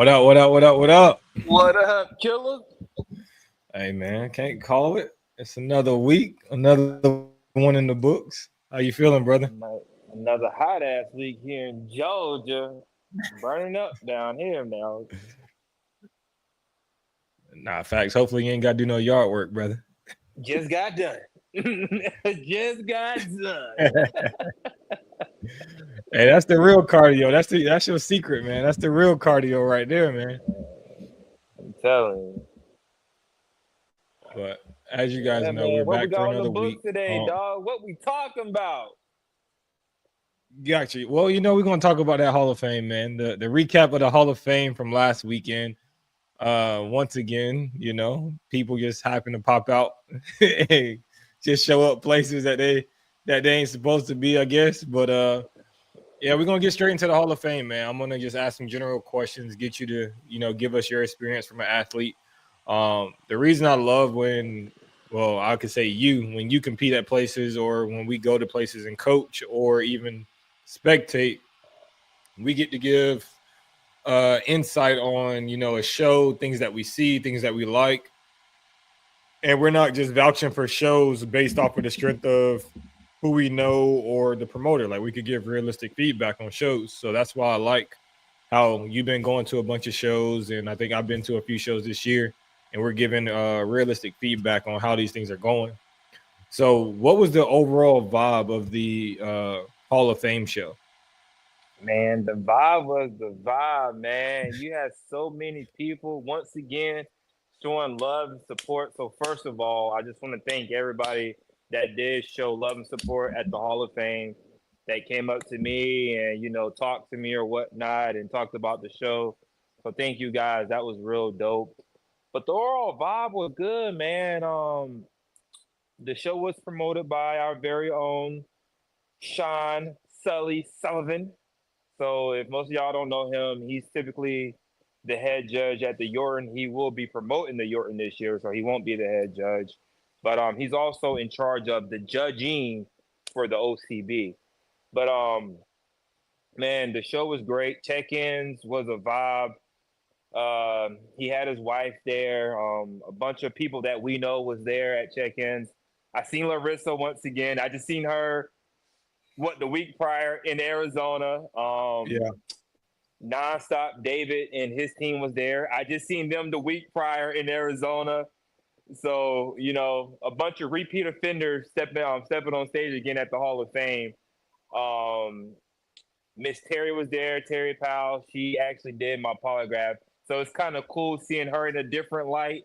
What up? What up? What up? What up? What up, killer? Hey man, can't call it. It's another week, another one in the books. How you feeling, brother? Another hot ass week here in Georgia. Burning up down here now. Nah, facts. Hopefully you ain't got to do no yard work, brother. Just got done. Just got done. Hey, that's the real cardio. That's your secret, man. That's the real cardio right there, man. I'm telling you. But as you guys Yeah, know, we're man. What we back for got on the another week. books today, dog? What we talking about? Got you. Well, we're gonna talk about that Hall of Fame, man. The recap of the Hall of Fame from last weekend. Once again, people just happen to pop out, just show up places that they ain't supposed to be, I guess. But yeah, we're gonna get straight into the Hall of Fame, man. I'm gonna just ask some general questions, get you to give us your experience from an athlete. The reason I love I could say when you compete at places or when we go to places and coach or even spectate, we get to give insight on a show, things that we see, things that we like, and we're not just vouching for shows based off of the strength of who we know or the promoter. Like, we could give realistic feedback on shows. So that's why I like how you've been going to a bunch of shows, and I think I've been to a few shows this year, and we're giving realistic feedback on how these things are going. So what was the overall vibe of the Hall of Fame show? Man, the vibe was the vibe, man. You had so many people once again showing love and support. So first of all, I just want to thank everybody that did show love and support at the Hall of Fame, that came up to me and talked to me or whatnot and talked about the show. So thank you guys. That was real dope. But the overall vibe was good, man. The show was promoted by our very own Sullivan. So if most of y'all don't know him, he's typically the head judge at the Yorton. He will be promoting the Yorton this year, so he won't be the head judge. But he's also in charge of the judging for the OCB. But man, the show was great. Check-ins was a vibe. He had his wife there. A bunch of people that we know was there at check-ins. I seen Larissa once again. I just seen her the week prior in Arizona. Yeah. Nonstop David and his team was there. I just seen them the week prior in Arizona. So, a bunch of repeat offenders stepping on stage again at the Hall of Fame. Miss Terry was there, Terry Powell. She actually did my polygraph. So it's kind of cool seeing her in a different light.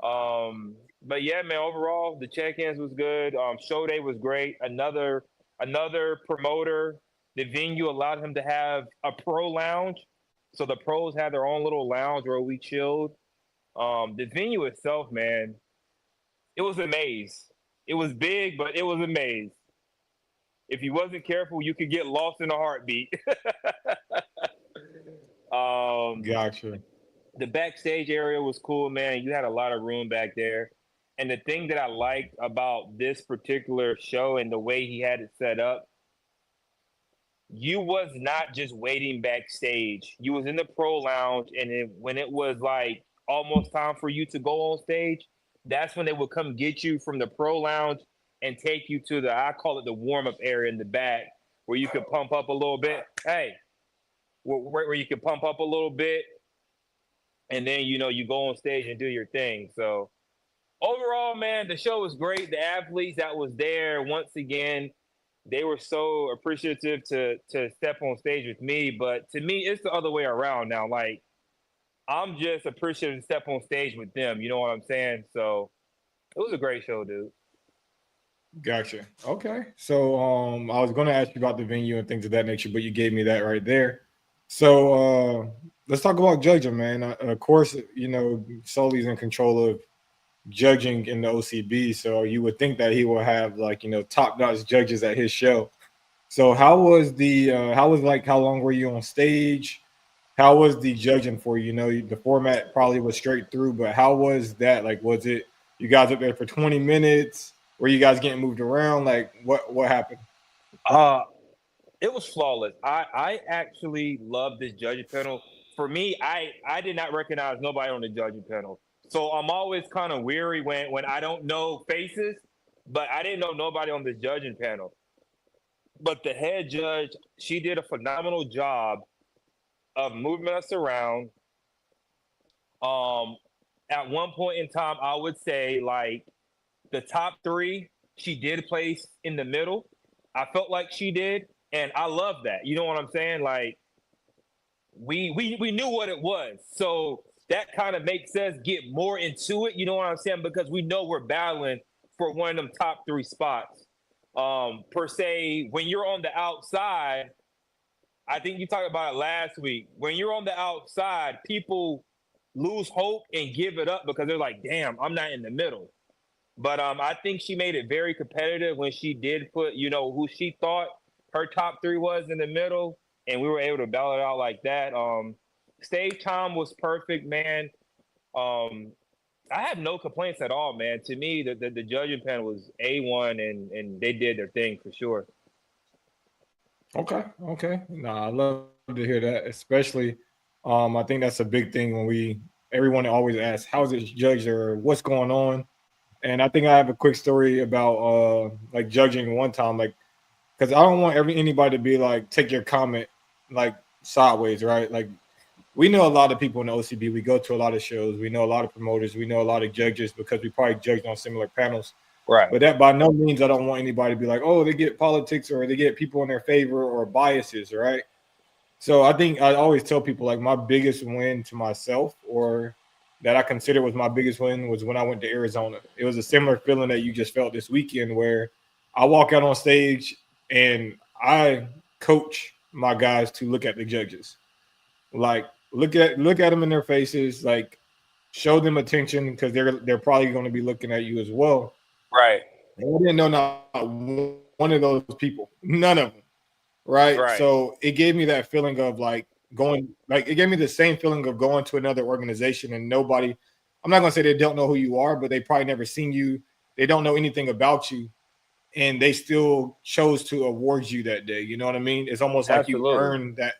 But yeah, man, overall, the check-ins was good. Show day was great. Another promoter, the venue allowed him to have a pro lounge. So the pros had their own little lounge where we chilled. The venue itself, man, it was a maze. It was big, but it was a maze. If you wasn't careful, you could get lost in a heartbeat. Gotcha. The backstage area was cool, man. You had a lot of room back there. And the thing that I liked about this particular show and the way he had it set up, you was not just waiting backstage. You was in the pro lounge, and when it was like almost time for you to go on stage, that's when they would come get you from the pro lounge and take you to I call it the warm-up area in the back, where you could pump up a little bit. Hey, where you could pump up a little bit, and then you go on stage and do your thing. So overall, man, the show was great. The athletes that was there, once again, they were so appreciative to step on stage with me. But to me, it's the other way around now. Like, I'm just appreciative to step on stage with them. You know what I'm saying? So it was a great show, dude. Gotcha. Okay. So I was gonna ask you about the venue and things of that nature, but you gave me that right there. So let's talk about judging, man. Of course, Sully's in control of judging in the OCB, so you would think that he will have top-notch judges at his show. So how was how long were you on stage? How was the judging for you? The format probably was straight through, but how was that? Like, was it you guys up there for 20 minutes? Were you guys getting moved around? Like, what happened? It was flawless. I actually love this judging panel for me, I did not recognize nobody on the judging panel. So I'm always kind of weary when I don't know faces, but I didn't know nobody on this judging panel. But the head judge, she did a phenomenal job of moving us around. Um, at one point in time, I would say like the top three, she did place in the middle. I felt like she did, and I love that. You know what I'm saying? Like we knew what it was, so that kind of makes us get more into it. You know what I'm saying? Because we know we're battling for one of them top three spots. Per se, when you're on the outside, I think you talked about it last week. When you're on the outside, people lose hope and give it up because they're like, "Damn, I'm not in the middle." But I think she made it very competitive when she did put, who she thought her top three was in the middle, and we were able to battle it out like that. Stage time was perfect, man. I have no complaints at all, man. To me, the judging panel was A1, and they did their thing for sure. Okay. Nah, I love to hear that, especially. I think that's a big thing when everyone always asks, "How's it judged?" or "What's going on?" And I think I have a quick story about like judging one time, like because I don't want anybody to be like take your comment like sideways, right? Like we know a lot of people in the OCB. We go to a lot of shows. We know a lot of promoters. We know a lot of judges because we probably judged on similar panels. Right. But that by no means I don't want anybody to be like, oh, they get politics or they get people in their favor or biases, right? So I think I always tell people like my biggest win to myself or that I consider was my biggest win was when I went to Arizona. It was a similar feeling that you just felt this weekend where I walk out on stage and I coach my guys to look at the judges. Like look at them in their faces, like show them attention because they're probably going to be looking at you as well. Right. And I didn't know not one of those people, none of them. Right. Right. So it gave me that feeling of like it gave me the same feeling of going to another organization and nobody, I'm not going to say they don't know who you are, but they probably never seen you. They don't know anything about you. And they still chose to award you that day. You know what I mean? It's almost like you earned that.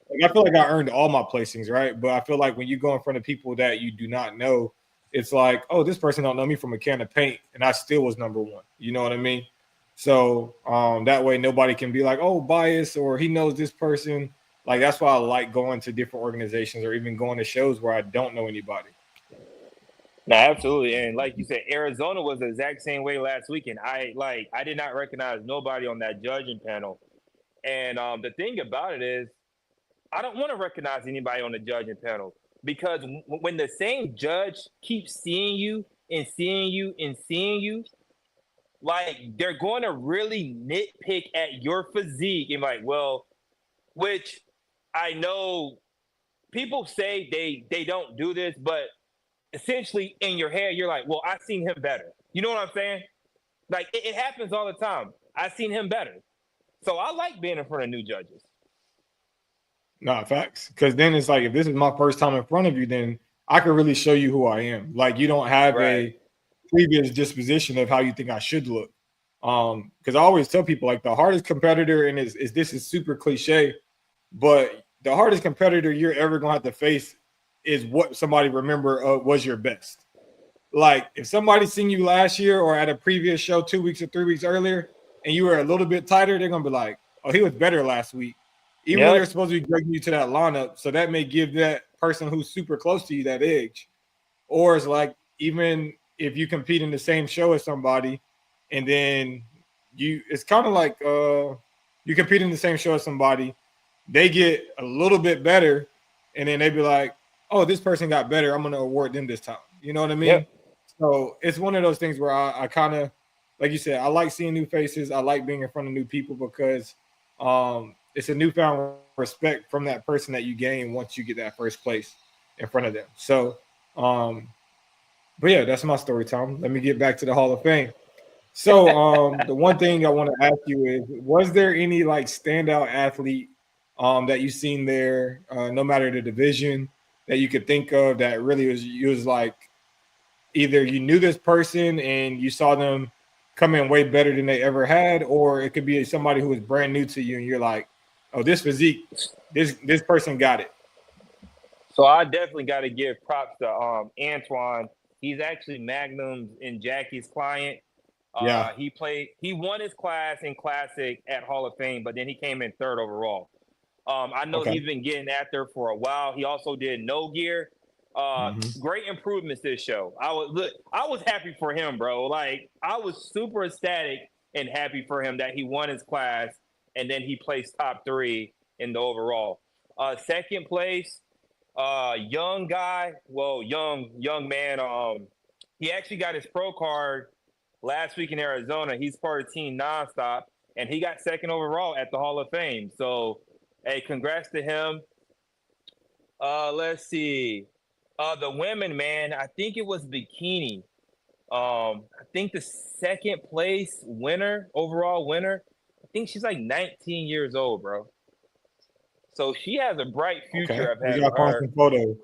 Like I feel like I earned all my placings, right? But I feel like when you go in front of people that you do not know, it's like, oh, this person don't know me from a can of paint, and I still was number one. You know what I mean? So that way nobody can be like, oh, bias or he knows this person. Like that's why I like going to different organizations or even going to shows where I don't know anybody. No, absolutely. And like you said, Arizona was the exact same way last weekend. I did not recognize nobody on that judging panel. And the thing about it is, I don't want to recognize anybody on the judging panel because when the same judge keeps seeing you and seeing you and seeing you, like they're going to really nitpick at your physique and like, well, which I know people say they don't do this, but essentially in your head, you're like, well, I've seen him better. You know what I'm saying? Like it happens all the time. I've seen him better. So I like being in front of new judges. Nah, facts. Because then it's like, if this is my first time in front of you, then I can really show you who I am. Like you don't have a previous disposition of how you think I should look. Because I always tell people like the hardest competitor, and this is super cliche, but the hardest competitor you're ever gonna have to face is what somebody remember was your best. Like if somebody seen you last year or at a previous show 2 weeks or 3 weeks earlier, and you were a little bit tighter, they're gonna be like, "Oh, he was better last week," even though they're supposed to be dragging you to that lineup. So that may give that person who's super close to you that edge. Or it's like even if you compete in the same show as somebody, and then it's kind of like you compete in the same show as somebody, they get a little bit better, and then they be like, oh, this person got better, I'm going to award them this time. You know what I mean? Yep. So it's one of those things where I kind of, like you said, I like seeing new faces. I like being in front of new people because it's a newfound respect from that person that you gain once you get that first place in front of them. So, but yeah, that's my story, Tom. Let me get back to the Hall of Fame. So the one thing I want to ask you is, was there any like standout athlete that you've seen there, no matter the division, that you could think of that really was like either you knew this person and you saw them come in way better than they ever had, or it could be somebody who was brand new to you and you're like, oh, this physique, this person got it. So I definitely got to give props to Antoine. He's actually Magnum's and Jackie's client. Yeah. He won his class in Classic at Hall of Fame, but then he came in third overall. I know Okay. he's been getting at there for a while. He also did no gear. Great improvements this show. I was happy for him, bro. Like I was super ecstatic and happy for him that he won his class and then he placed top 3 in the overall. Second place, young guy, well, young man. He actually got his pro card last week in Arizona. He's part of Team Nonstop, and he got second overall at the Hall of Fame. So, hey, congrats to him. Let's see. The women, man, I think it was bikini. I think the second place winner, overall winner, I think she's like 19 years old, bro. So she has a bright future. Okay. I've had We got with her. some photos.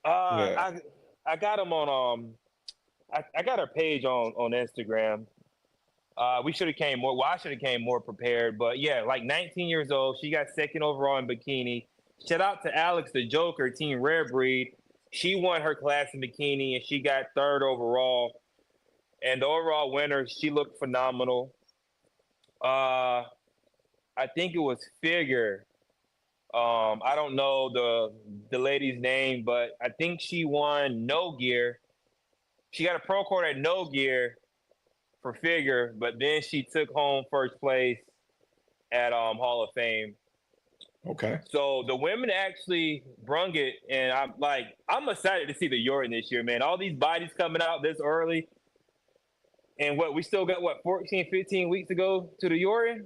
Yeah. I got them on I got her page on Instagram. We should have came more. Well, I should have came more prepared, but yeah, like 19 years old. She got second overall in bikini. Shout out to Alex the Joker, Team Rare Breed. She won her class in bikini and she got third overall. And the overall winner, she looked phenomenal. I think it was Figure. I don't know the lady's name, but I think she won no gear. She got a pro card at no gear for Figure, but then she took home first place at Hall of Fame. Okay. So the women actually brung it, and I'm excited to see the Yorton this year, man. All these bodies coming out this early, and we still got 14, 15 weeks to go to the Yorton.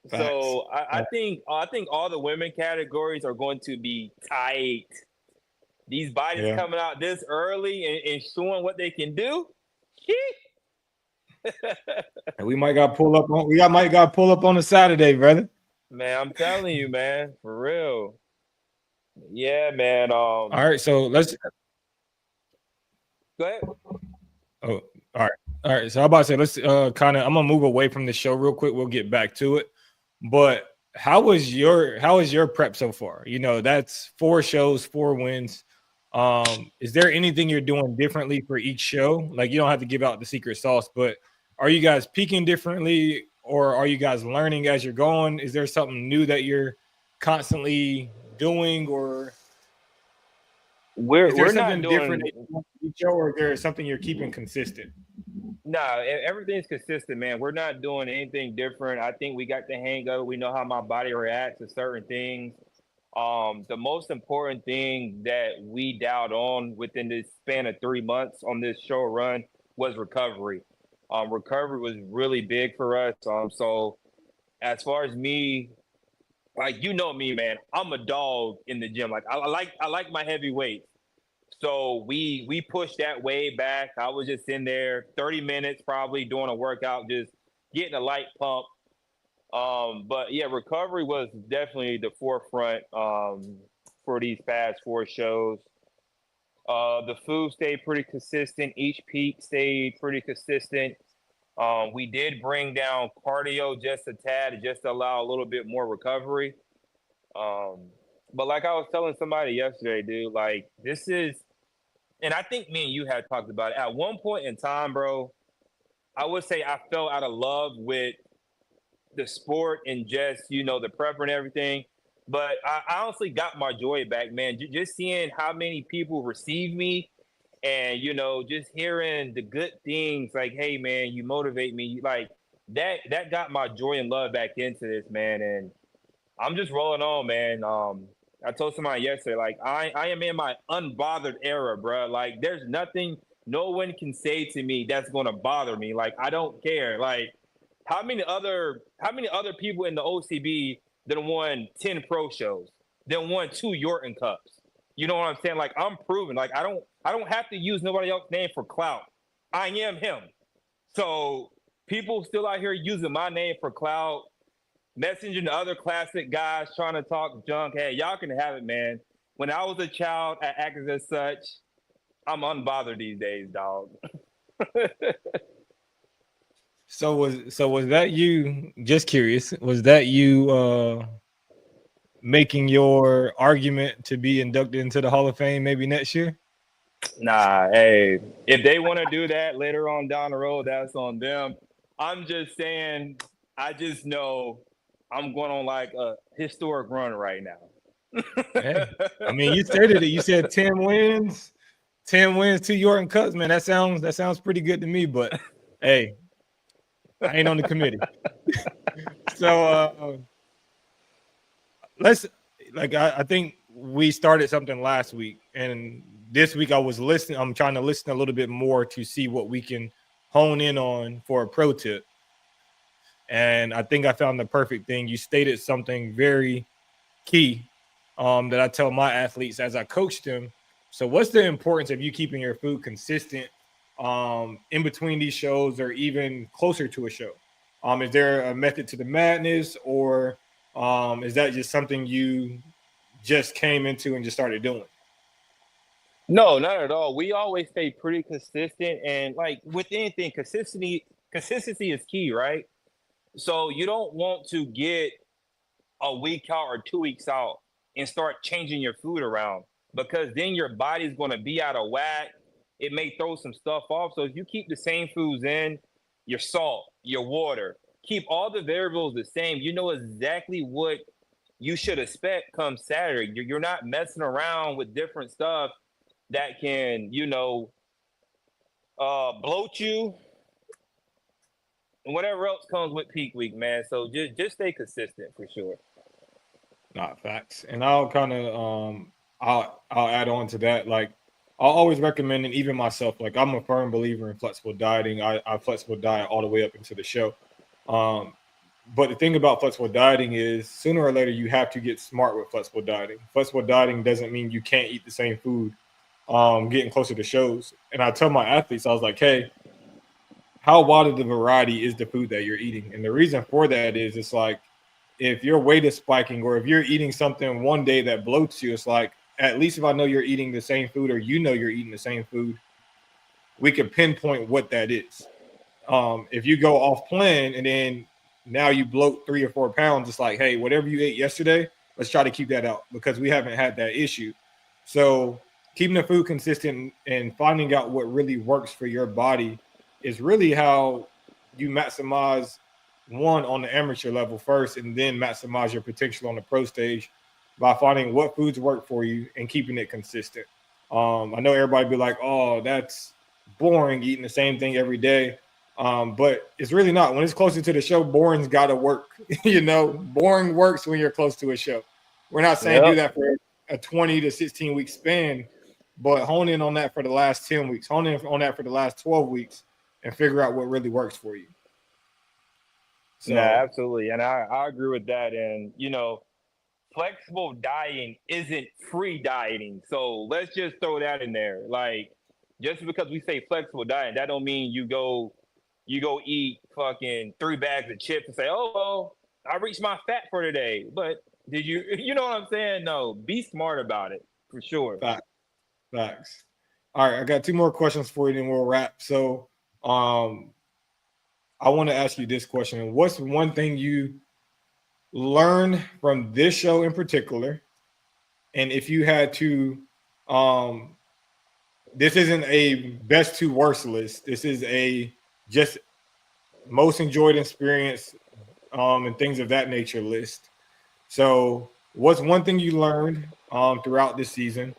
Facts. So I think all the women categories are going to be tight. These bodies coming out this early and showing what they can do. And we might got pull up on a Saturday, brother. Man, I'm telling you, man, for real. Yeah, man. All right, so let's go ahead. Oh, all right. So I'm about to say let's I'm gonna move away from the show real quick. We'll get back to it. But how is your prep so far? You know, that's 4 shows, 4 wins. Is there anything you're doing differently for each show? Like you don't have to give out the secret sauce, but are you guys peaking differently or are you guys learning as you're going? Is there something new that you're constantly doing or we're something not doing different each show or is there something you're keeping consistent? Nah, everything's consistent, man. We're not doing anything different. I think we got the hang of it. We know how my body reacts to certain things. The most important thing that we dialed on within this span of 3 months on this show run was recovery. Recovery was really big for us. So as far as me, like you know me, man, I'm a dog in the gym. Like I like my heavy weights. So we pushed that way back. I was just in there 30 minutes probably doing a workout, just getting a light pump. But yeah, recovery was definitely the forefront for these past 4 shows. The food stayed pretty consistent. Each peak stayed pretty consistent. We did bring down cardio just a tad, just to allow a little bit more recovery. But like I was telling somebody yesterday, dude, like this is, and I think me and you had talked about it. At one point in time, bro, I would say I fell out of love with the sport and just, you know, the prep and everything. But I honestly got my joy back, man. Just seeing how many people receive me and, you know, just hearing the good things like, hey, man, you motivate me. Like that got my joy and love back into this, man. And I'm just rolling on, man. I told somebody yesterday, like, I am in my unbothered era, bro. Like, there's nothing no one can say to me that's going to bother me. Like, I don't care. Like, how many other people in the OCB that won 10 pro shows, then won 2 Yorton Cups? You know what I'm saying? Like, I'm proven. Like, I don't have to use nobody else's name for clout. I am him. So people still out here using my name for clout, messaging the other classic guys trying to talk junk. Hey, y'all can have it, man. When I was a child, I acted as such. I'm unbothered these days, dog. So was that you? Just curious. Was that you making your argument to be inducted into the Hall of Fame maybe next year? Nah, hey, if they want to do that later on down the road, that's on them. I'm just saying, I just know I'm going on like a historic run right now. Hey, I mean, you stated it. You said 10 wins, 2 Yorton Cups, man. That sounds pretty good to me, but hey, I ain't on the committee. So I think we started something last week, and this week I was listening. I'm trying to listen a little bit more to see what we can hone in on for a pro tip. And I think I found the perfect thing. You stated something very key that I tell my athletes as I coach them. So what's the importance of you keeping your food consistent in between these shows or even closer to a show? Is there a method to the madness, or is that just something you just came into and just started doing? No, not at all. We always stay pretty consistent, and like with anything, consistency is key, right? So you don't want to get a week out or 2 weeks out and start changing your food around, because then your body's going to be out of whack. It may throw some stuff off. So if you keep the same foods in, your salt, your water, keep all the variables the same, you know exactly what you should expect come Saturday. You're not messing around with different stuff that can, bloat you and whatever else comes with peak week, man. So just stay consistent for sure. Not facts. And I'll kind of I'll add on to that. Like, I'll always recommend, and even myself, like, I'm a firm believer in flexible dieting. I flexible diet all the way up into the show. But the thing about flexible dieting is sooner or later you have to get smart with flexible dieting. Flexible dieting doesn't mean you can't eat the same food getting closer to shows. And I tell my athletes, I was like, hey, how wide of the variety is the food that you're eating? And the reason for that is it's like, if your weight is spiking, or if you're eating something one day that bloats you, it's like, at least if I know you're eating the same food, or you know you're eating the same food, we can pinpoint what that is. If you go off plan and then now you bloat 3 or 4 pounds, it's like, hey, whatever you ate yesterday, let's try to keep that out, because we haven't had that issue. So keeping the food consistent and finding out what really works for your body is really how you maximize one on the amateur level first, and then maximize your potential on the pro stage by finding what foods work for you and keeping it consistent. I know everybody be like, oh, that's boring eating the same thing every day. But it's really not. When it's closer to the show, boring's got to work. Boring works when you're close to a show. We're not saying do that for a 20 to 16 week span, but hone in on that for the last 10 weeks, hone in on that for the last 12 weeks, and figure out what really works for you. So, yeah, absolutely. And I agree with that. And, flexible dieting isn't free dieting. So let's just throw that in there. Like, just because we say flexible diet, that don't mean you go eat fucking 3 bags of chips and say, oh, well, I reached my fat for today. But did you know what I'm saying? No, be smart about it for sure. Facts. All right, I got 2 more questions for you, then we'll wrap. So, I want to ask you this question. What's one thing you learned from this show in particular? And if you had to, this isn't a best to worst list. This is a just most enjoyed experience and things of that nature list. So what's one thing you learned throughout this season,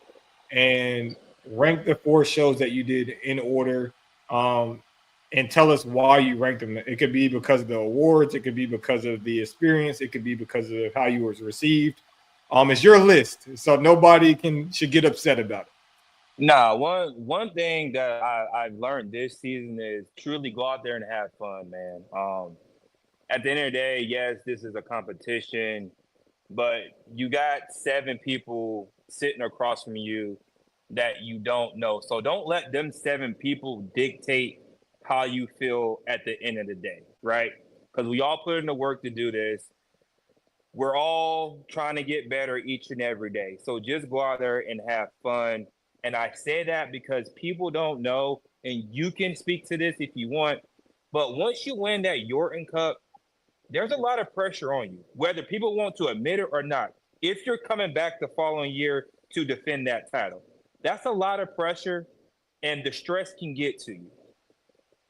and rank the 4 shows that you did in order, and tell us why you ranked them. It could be because of the awards. It could be because of the experience. It could be because of how you was received. It's your list, so nobody should get upset about it. Nah, one thing that I've learned this season is truly go out there and have fun, man. At the end of the day, yes, this is a competition, but you got 7 people sitting across from you that you don't know. So don't let them 7 people dictate how you feel at the end of the day, right? Because we all put in the work to do this. We're all trying to get better each and every day. So just go out there and have fun. And I say that because people don't know, and you can speak to this if you want, but once you win that Yorton Cup, there's a lot of pressure on you, whether people want to admit it or not. if you're coming back the following year to defend that title. That's a lot of pressure, and the stress can get to you.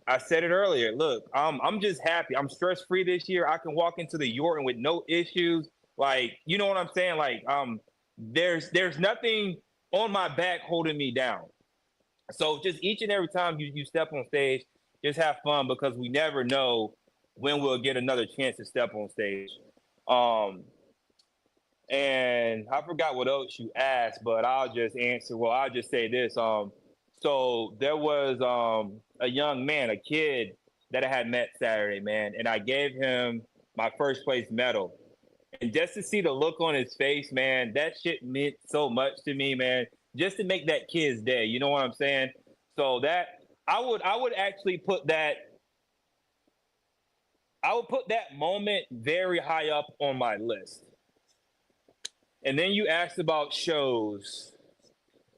I said it earlier. Look, I'm just happy. I'm stress free this year. I can walk into the Yorton with no issues. Like, you know what I'm saying? Like, there's nothing on my back holding me down. So just each and every time you step on stage, just have fun, because we never know when we'll get another chance to step on stage. And I forgot what else you asked, but I'll just answer. Well, I'll just say this. So there was a young man, a kid that I had met Saturday, man, and I gave him my first place medal. And just to see the look on his face, man, that shit meant so much to me, man. Just to make that kid's day, you know what I'm saying? So that I would actually put that moment very high up on my list. And then you asked about shows.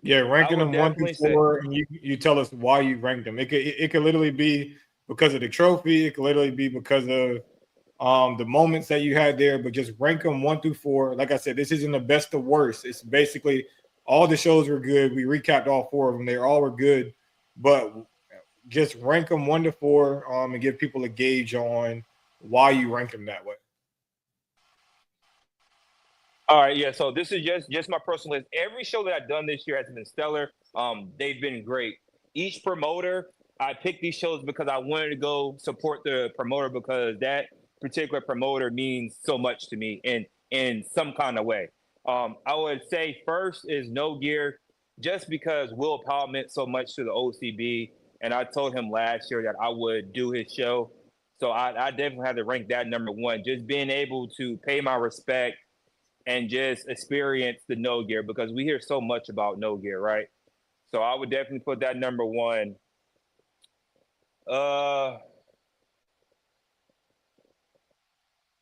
Yeah, ranking them 1 through 4, and you tell us why you ranked them. It could literally be because of the trophy. It could literally be because of the moments that you had there. But just rank them 1 through 4. Like I said, this isn't the best of worst. It's basically all the shows were good. We recapped all 4 of them. They all were good, but just rank them 1 to 4, and give people a gauge on why you rank them that way. All right, yeah. So this is just my personal list. Every show that I've done this year has been stellar. They've been great. Each promoter, I picked these shows because I wanted to go support the promoter, because that particular promoter means so much to me in some kind of way. I would say first is No Gear, just because Will Powell meant so much to the OCB, and I told him last year that I would do his show. So I definitely had to rank that number 1. Just being able to pay my respect and just experience the No Gear, because we hear so much about No Gear, right? So I would definitely put that number 1.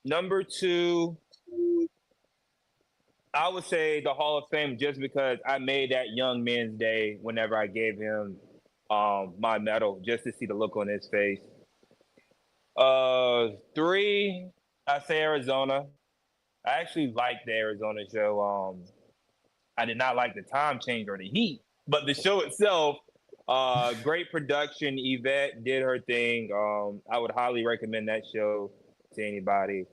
Number 2, I would say the Hall of Fame, just because I made that young man's day whenever I gave him my medal, just to see the look on his face. 3, I say Arizona. I actually liked the Arizona show. I did not like the time change or the heat, but the show itself, great production. Yvette did her thing. I would highly recommend that show to anybody.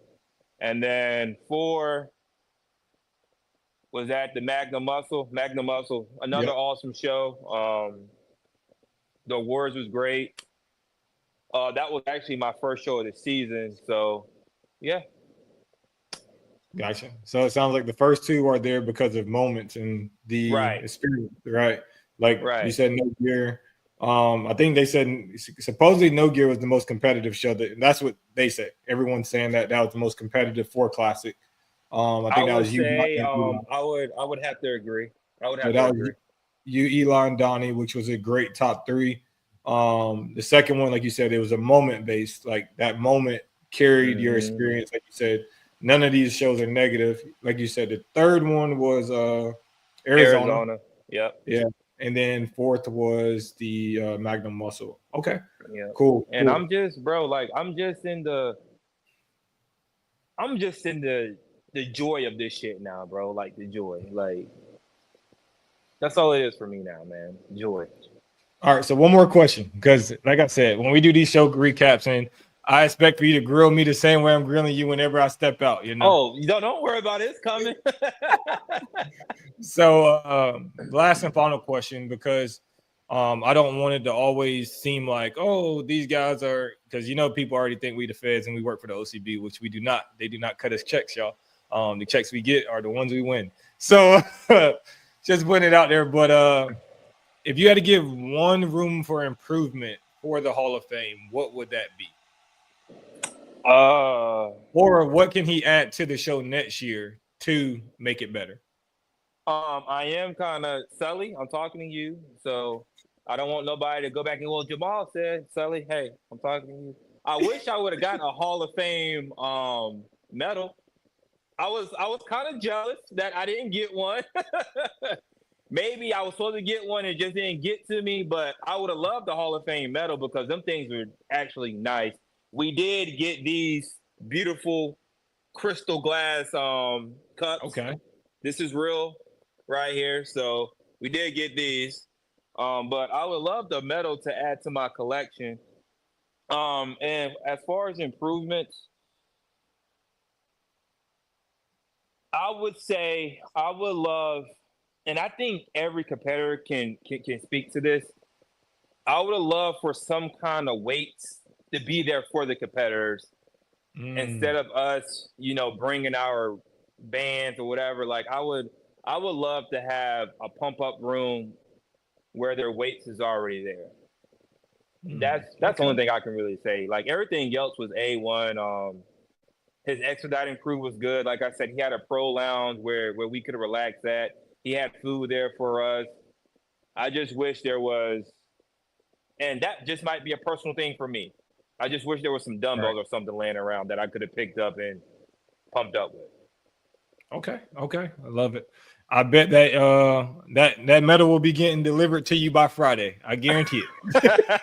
And then 4 was at the Magnum Muscle. Magnum Muscle, another awesome show. The awards was great. That was actually my first show of the season. So, yeah. Gotcha. So it sounds like the first 2 are there because of moments and the experience, right? Like you said, No Gear. I think they said supposedly No Gear was the most competitive show. That's what they said. Everyone's saying that was the most competitive 4 classic. I think that was you. I would have to agree. I would have to agree. You, Eli, and Donnie, which was a great top 3. The second one, like you said, it was a moment based. Like that moment carried your experience, like you said. None of these shows are negative. Like you said, the third one was Arizona. Yep. Yeah. And then 4th was the Magnum Muscle. Okay. Yeah. Cool. And I'm just, bro, like I'm just in the joy of this shit now, bro. Like the joy. Like that's all it is for me now, man. Joy. All right. So one more question. Because like I said, when we do these show recaps, and I expect for you to grill me the same way I'm grilling you whenever I step out, you know? Oh, don't worry about it. It's coming. So last and final question, because I don't want it to always seem like, oh, these guys are, because people already think we the feds and we work for the OCB, which we do not. They do not cut us checks, y'all. The checks we get are the ones we win. So just putting it out there. But if you had to give one room for improvement for the Hall of Fame, what would that be? Or what can he add to the show next year to make it better? I am kind of Sully. I'm talking to you, so I don't want nobody to go back and, well, Jamal said, Sully, hey, I'm talking to you. I wish I would have gotten a Hall of Fame medal. I was kind of jealous that I didn't get one. Maybe I was supposed to get one and just didn't get to me, but I would have loved the Hall of Fame medal, because them things were actually nice. We did get these beautiful crystal glass cups. Okay. This is real right here. So we did get these. But I would love the medal to add to my collection. And as far as improvements, I would say I would love, and I think every competitor can speak to this. I would have loved for some kind of weights to be there for the competitors instead of us, bringing our bands or whatever. Like I would love to have a pump up room where their weights is already there. That's the only thing I can really say. Like everything else was A1. His expediting crew was good. Like I said, he had a pro lounge where we could relax at. He had food there for us. I just wish there was, and that just might be a personal thing for me. I just wish there was some dumbbells or something laying around that I could have picked up and pumped up with. Okay. I love it. I bet that that medal will be getting delivered to you by Friday. I guarantee it.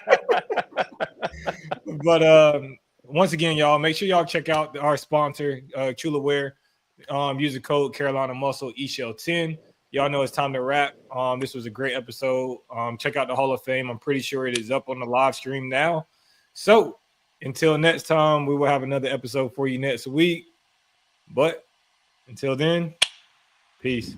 But once again, y'all, make sure y'all check out our sponsor, Chula Wear. Use the code Carolina Muscle eShell10. Y'all know it's time to wrap. This was a great episode. Check out the Hall of Fame. I'm pretty sure it is up on the live stream now. So until next time, we will have another episode for you next week. But until then, peace.